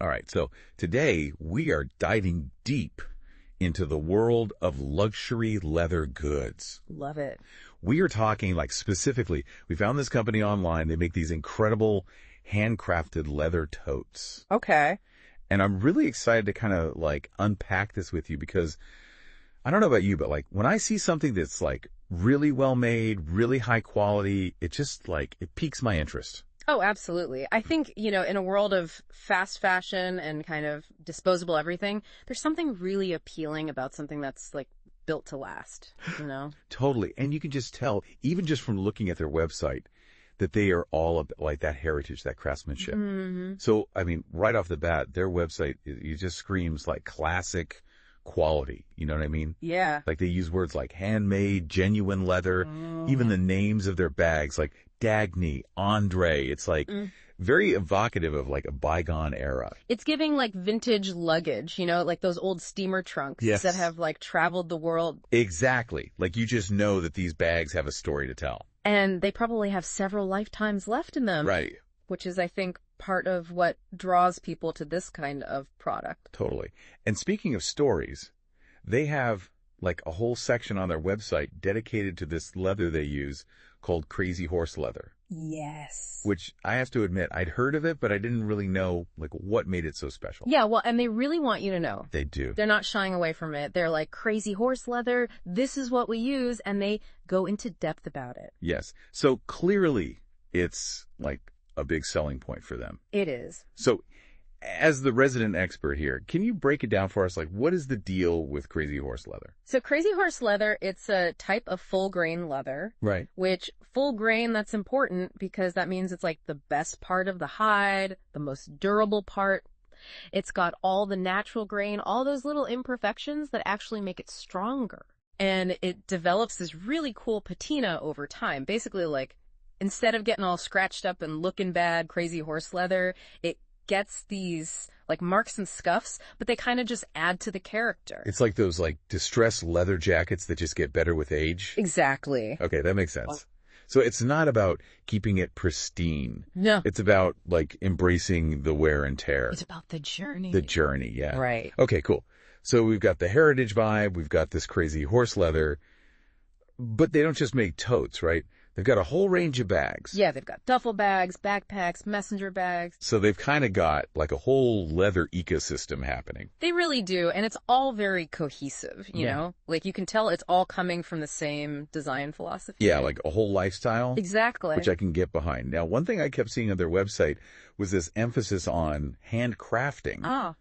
All right, so today we are diving deep into the world of luxury leather goods. Love it. We are talking like specifically, we found this company online. They make these incredible handcrafted leather totes. Okay. And I'm really excited to kind of like unpack this with you because I don't know about you, but like when I see something that's like really well made, really high quality, it just like, it piques my interest. Oh, absolutely. I think, in a world of fast fashion and kind of disposable everything, there's something really appealing about something that's like built to last, Totally. And you can just tell, even just from looking at their website, that they are all about like that heritage, that craftsmanship. Mm-hmm. So, I mean, right off the bat, their website, it just screams like classic quality. You know what I mean? Yeah. Like they use words like handmade, genuine leather, even the names of their bags, like Dagny, Andre. It's like very evocative of like a bygone era. It's giving like vintage luggage, like those old steamer trunks that have like traveled the world. Exactly. Like you just know that these bags have a story to tell. And they probably have several lifetimes left in them. Right. Which is, I think, part of what draws people to this kind of product. Totally. And speaking of stories, they have like a whole section on their website dedicated to this leather they use called Crazy Horse Leather. Yes. Which I have to admit, I'd heard of it, but I didn't really know like what made it so special. Yeah, well, and they really want you to know. They do. They're not shying away from it. They're like, Crazy Horse Leather, this is what we use, and they go into depth about it. Yes. So clearly it's like a big selling point for them. It is. So as the resident expert here, can you break it down for us? Like, what is the deal with Crazy Horse Leather? So Crazy Horse Leather, it's a type of full grain leather. Right. Which full grain, that's important because that means it's like the best part of the hide, the most durable part. It's got all the natural grain, all those little imperfections that actually make it stronger. And it develops this really cool patina over time. Basically, like, instead of getting all scratched up and looking bad, Crazy Horse Leather, it gets these like marks and scuffs, but they kind of just add to the character. It's like those like distressed leather jackets that just get better with age. Exactly. Okay, that makes sense. So it's not about keeping it pristine. No. It's about like embracing the wear and tear. It's about the journey. The journey, yeah. Right. Okay, cool. So we've got the heritage vibe, we've got this Crazy Horse Leather, but they don't just make totes, right? They've got a whole range of bags. Yeah, they've got duffel bags, backpacks, messenger bags. So they've kind of got like a whole leather ecosystem happening. They really do, and it's all very cohesive, you know? Like you can tell it's all coming from the same design philosophy. Yeah, like a whole lifestyle. Exactly. Which I can get behind. Now, one thing I kept seeing on their website was this emphasis on handcrafting. Ah.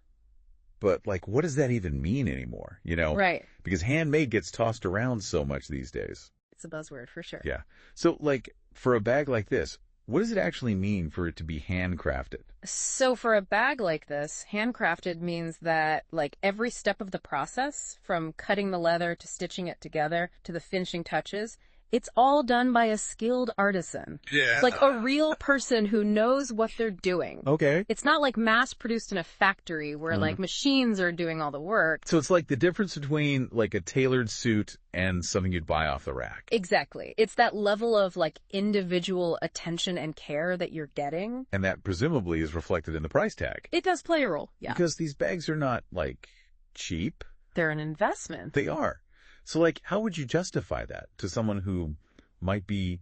But like, what does that even mean anymore? Right. Because handmade gets tossed around so much these days. It's a buzzword for sure. Yeah. So like for a bag like this, what does it actually mean for it to be handcrafted? So for a bag like this, handcrafted means that like every step of the process, from cutting the leather to stitching it together to the finishing touches, it's all done by a skilled artisan. Yeah. Like a real person who knows what they're doing. Okay. It's not like mass produced in a factory where like machines are doing all the work. So it's like the difference between like a tailored suit and something you'd buy off the rack. Exactly. It's that level of like individual attention and care that you're getting. And that presumably is reflected in the price tag. It does play a role. Yeah. Because these bags are not like cheap. They're an investment. They are. So, like, how would you justify that to someone who might be,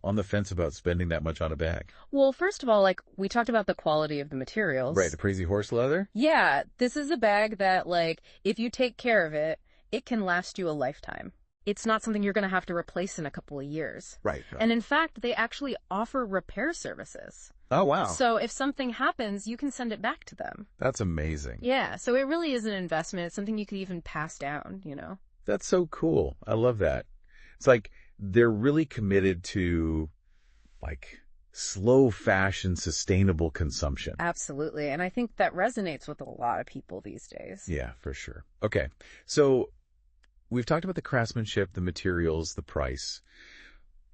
on the fence about spending that much on a bag? Well, first of all, like, we talked about the quality of the materials. Right, the Crazy Horse Leather? Yeah, this is a bag that, like, if you take care of it, it can last you a lifetime. It's not something you're going to have to replace in a couple of years. Right. And in fact, they actually offer repair services. Oh, wow. So if something happens, you can send it back to them. That's amazing. Yeah, so it really is an investment. It's something you could even pass down, That's so cool. I love that. It's like they're really committed to like slow fashion, sustainable consumption. Absolutely. And I think that resonates with a lot of people these days. Yeah, for sure. Okay. So we've talked about the craftsmanship, the materials, the price,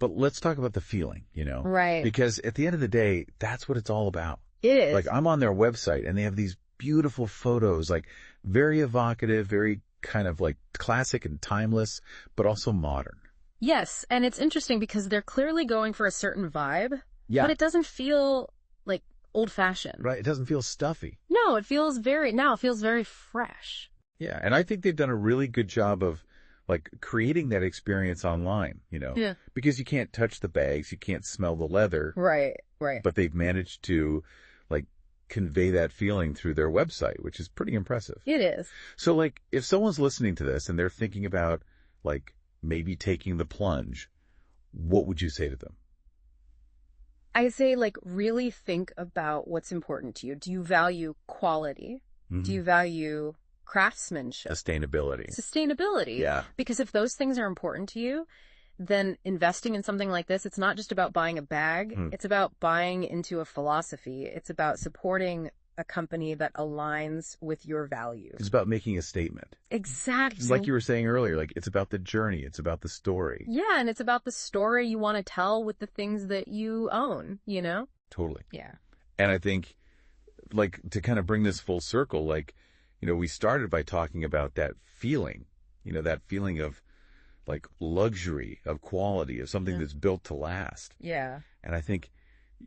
but let's talk about the feeling, Right. Because at the end of the day, that's what it's all about. It is. Like I'm on their website and they have these beautiful photos, like very evocative, very kind of like classic and timeless, but also modern. Yes, and it's interesting because they're clearly going for a certain vibe, Yeah. but it doesn't feel like old-fashioned. Right. It doesn't feel stuffy. No, it feels very fresh. Yeah. And I think they've done a really good job of like creating that experience online, Yeah. because you can't touch the bags, you can't smell the leather, Right. but they've managed to like convey that feeling through their website, which is pretty impressive. It is. So like if someone's listening to this and they're thinking about like maybe taking the plunge, what would you say to them? I say, like, really think about what's important to you. Do you value quality? Do you value craftsmanship? Sustainability. Yeah. Because if those things are important to you, then investing in something like this, it's not just about buying a bag. It's about buying into a philosophy. It's about supporting a company that aligns with your values. It's about making a statement. Exactly. Like you were saying earlier, like it's about the journey. It's about the story. Yeah, and it's about the story you want to tell with the things that you own, Totally. Yeah. And I think like to kind of bring this full circle, like, we started by talking about that feeling of like luxury, of quality, of something that's built to last. Yeah. And I think,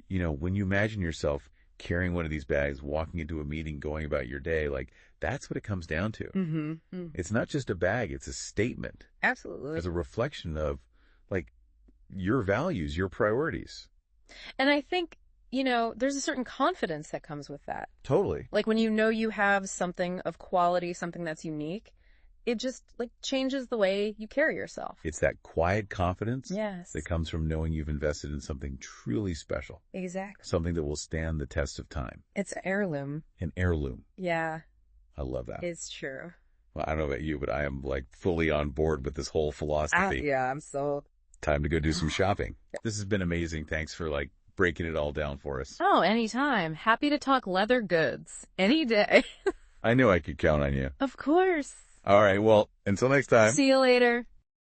when you imagine yourself carrying one of these bags, walking into a meeting, going about your day, like that's what it comes down to. Mm-hmm. It's not just a bag, it's a statement. Absolutely. It's a reflection of like your values, your priorities. And I think, there's a certain confidence that comes with that. Totally. Like when you have something of quality, something that's unique, it just like changes the way you carry yourself. It's that quiet confidence that comes from knowing you've invested in something truly special. Exactly. Something that will stand the test of time. It's heirloom. An heirloom. Yeah. I love that. It's true. Well, I don't know about you, but I am like fully on board with this whole philosophy. Yeah, I'm so... Time to go do some shopping. This has been amazing. Thanks for like breaking it all down for us. Oh, anytime. Happy to talk leather goods. Any day. I knew I could count on you. Of course. All right. Well, until next time. See you later.